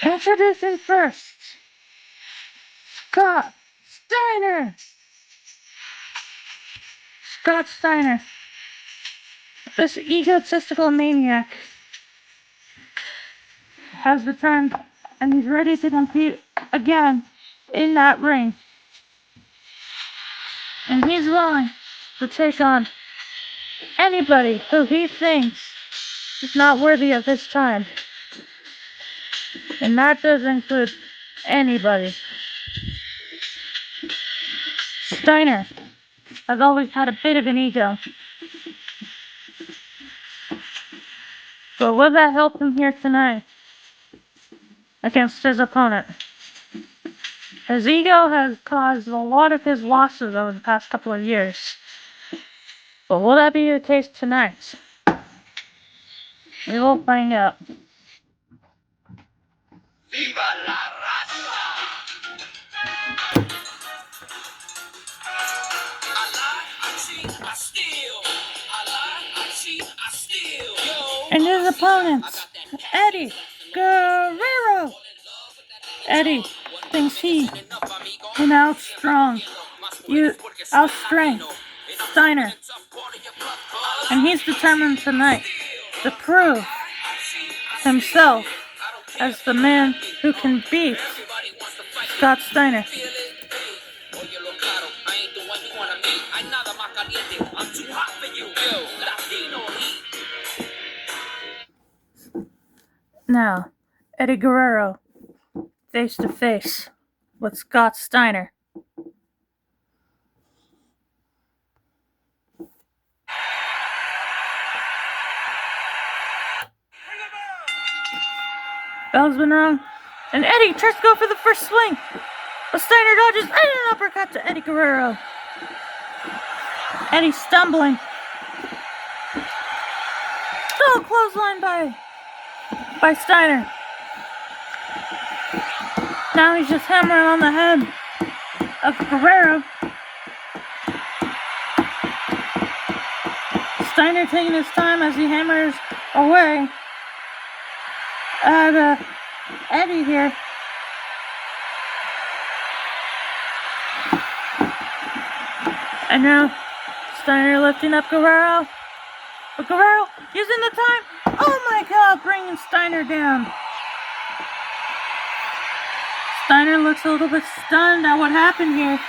Introducing first, Scott Steiner. Scott Steiner, this egotistical maniac, has returned and he's ready to compete again in that ring. And he's willing to take on anybody who he thinks is not worthy of his time. And that does include anybody. Steiner has always had a bit of an ego. But will that help him here tonight against his opponent? His ego has caused a lot of his losses over the past couple of years. But will that be the case tonight? We will find out. Viva la and his opponents, Eddie Guerrero. Eddie thinks he can outstrong Steiner. And he's determined tonight to prove himself as the man who can beat Scott Steiner. Now, Eddie Guerrero, face to face with Scott Steiner. Bell's been rung, and Eddie tries to go for the first swing, but Steiner dodges and an uppercut to Eddie Guerrero. Eddie stumbling. Oh, clothesline by Steiner. Now he's just hammering on the head of Guerrero. Steiner taking his time as he hammers away at Eddie here. And now Steiner lifting up Guerrero. But Guerrero using the time. Oh my God, bringing Steiner down. Steiner looks a little bit stunned at what happened here.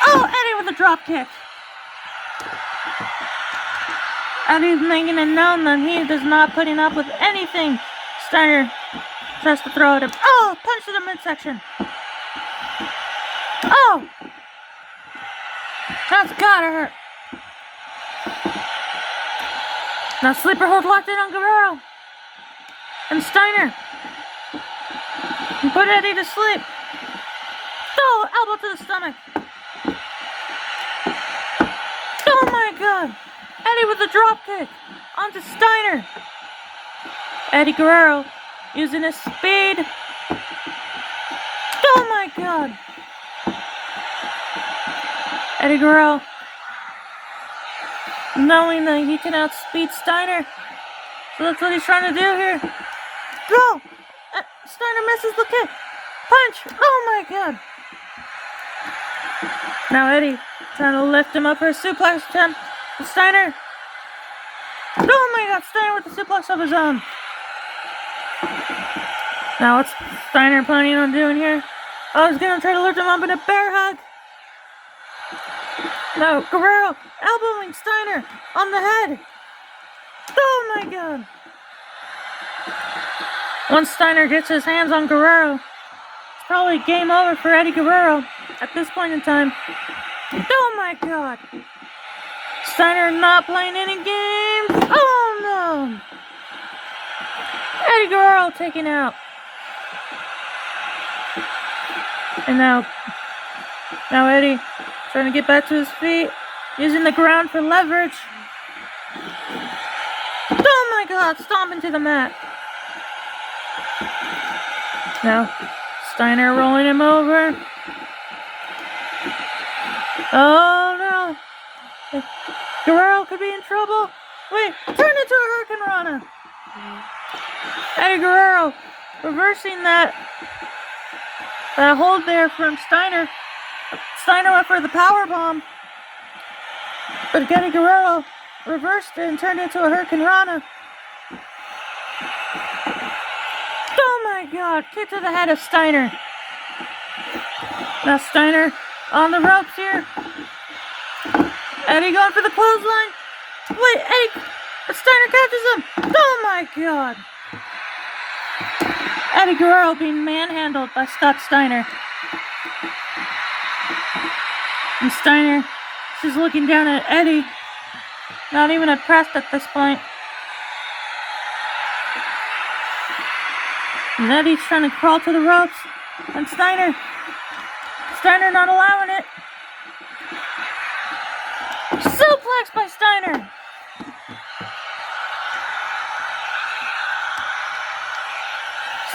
Oh, Eddie with a drop kick. Eddie's making it known that he is not putting up with anything Steiner tries to throw at him. Oh, punch to the midsection. Oh! That's gotta hurt. Now sleeper hold locked in on Guerrero. And Steiner. Put Eddie to sleep. Oh, elbow to the stomach. Oh my God. Eddie with a drop kick onto Steiner. Eddie Guerrero using his speed. Oh my God. Eddie Guerrero knowing that he can outspeed Steiner. So that's what he's trying to do here. Go! Steiner misses the kick. Punch! Oh my God. Now Eddie trying to lift him up for a suplex attempt. Steiner. Oh my God, Steiner with the suplex of his own. Now what's Steiner planning on doing here? Oh, he's gonna try to lift him up in a bear hug. No, Guerrero elbowing Steiner on the head. Oh my God. Once Steiner gets his hands on Guerrero, it's probably game over for Eddie Guerrero at this point in time. Oh my God. Steiner not playing any games. Oh no. Eddie Guerrero taken out. And now Eddie trying to get back to his feet, using the ground for leverage. Oh my God, stomping to the mat. Now Steiner rolling him over. Oh no. Guerrero could be in trouble. Wait, turn into a Hurricane Rana. Eddie Guerrero reversing that hold there from Steiner. Steiner went for the power bomb, but Eddie Guerrero reversed it and turned into a Hurricane Rana. Oh my God! Kick to the head of Steiner. Now Steiner on the ropes here. Eddie going for the clothesline. Wait, Eddie! Steiner catches him! Oh my God! Eddie Guerrero being manhandled by Scott Steiner. And Steiner is looking down at Eddie. Not even impressed at this point. And Eddie's trying to crawl to the ropes. And Steiner not allowing it. Suplex by Steiner.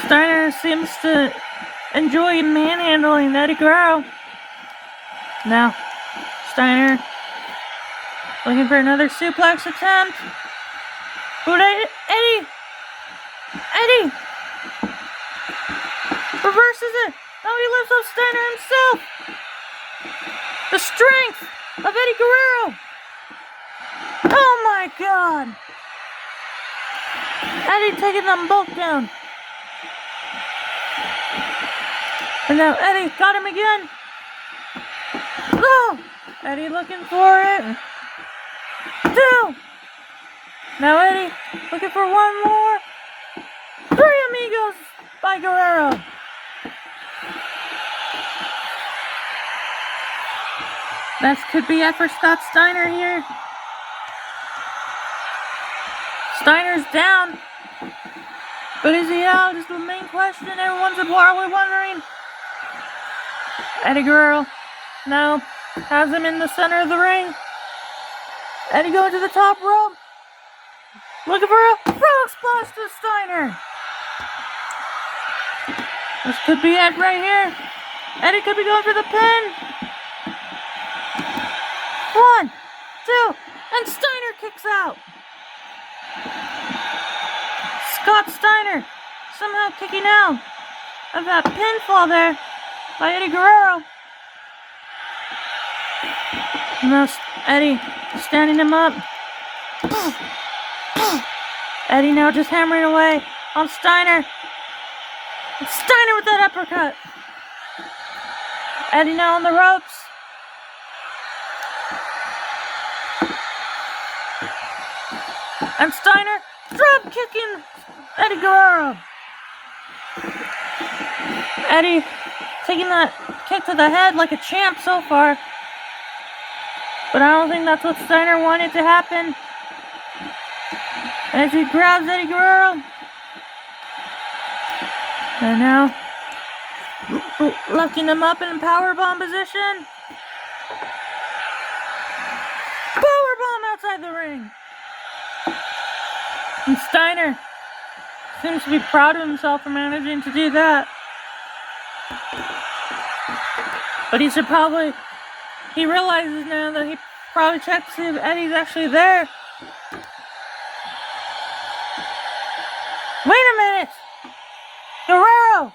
Steiner seems to enjoy manhandling Eddie Guerrero. Now, Steiner looking for another suplex attempt. But Eddie reverses it. Now he lifts up Steiner himself. The strength of Eddie Guerrero. Oh my God. Eddie taking them both down. And now Eddie got him again. Oh! Eddie looking for it. 2. Now Eddie looking for one more. 3 amigos by Guerrero. This could be it for Scott Steiner here. Steiner's down. But is he out? Is the main question everyone's probably wondering. Eddie Guerrero now has him in the center of the ring. Eddie going to the top rope. Looking for a frog splash to Steiner. This could be it right here. Eddie could be going for the pin. 1, 2, and Steiner kicks out. Scott Steiner somehow kicking out of that pinfall there by Eddie Guerrero. Now Eddie standing him up. Eddie now just hammering away on Steiner. And Steiner with that uppercut. Eddie now on the ropes. And Steiner drop kicking Eddie Guerrero. Eddie taking that kick to the head like a champ so far. But I don't think that's what Steiner wanted to happen. As he grabs Eddie Guerrero. And now lifting him up in powerbomb position. Powerbomb outside the ring. And Steiner seems to be proud of himself for managing to do that. But he realizes now that he probably checked to see if Eddie's actually there. Wait a minute! Guerrero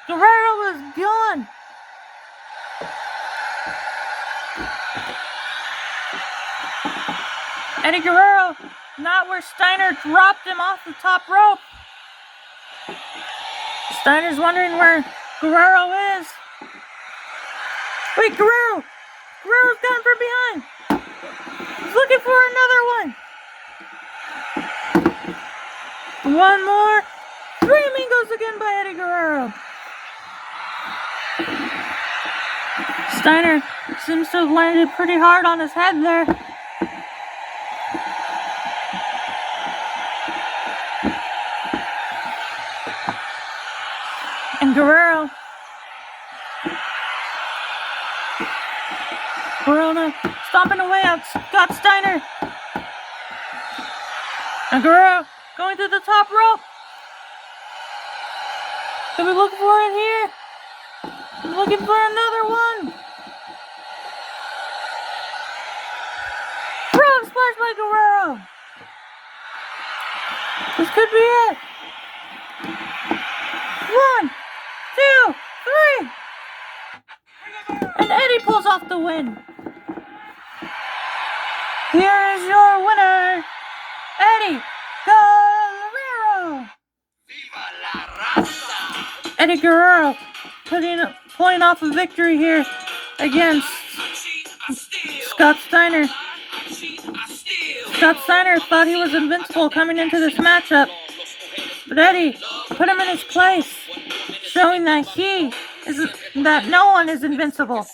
was gone! Eddie Guerrero, not where Steiner dropped him off the top rope. Steiner's wondering where Guerrero is. Wait, Guerrero's gone from behind. He's looking for another one. One more. 3 amigos again by Eddie Guerrero. Steiner seems to have landed pretty hard on his head there. And Guerrero stomping away at Scott Steiner. And Guerrero going to the top rope. Could we look for it here? I'm looking for another one. Frog splash by Guerrero. This could be it. 1, 2, 3. And Eddie pulls off the win. Here is your winner, Eddie Guerrero. Eddie Guerrero pulling off a victory here against Scott Steiner. Scott Steiner thought he was invincible coming into this matchup, but Eddie put him in his place, showing that that no one is invincible.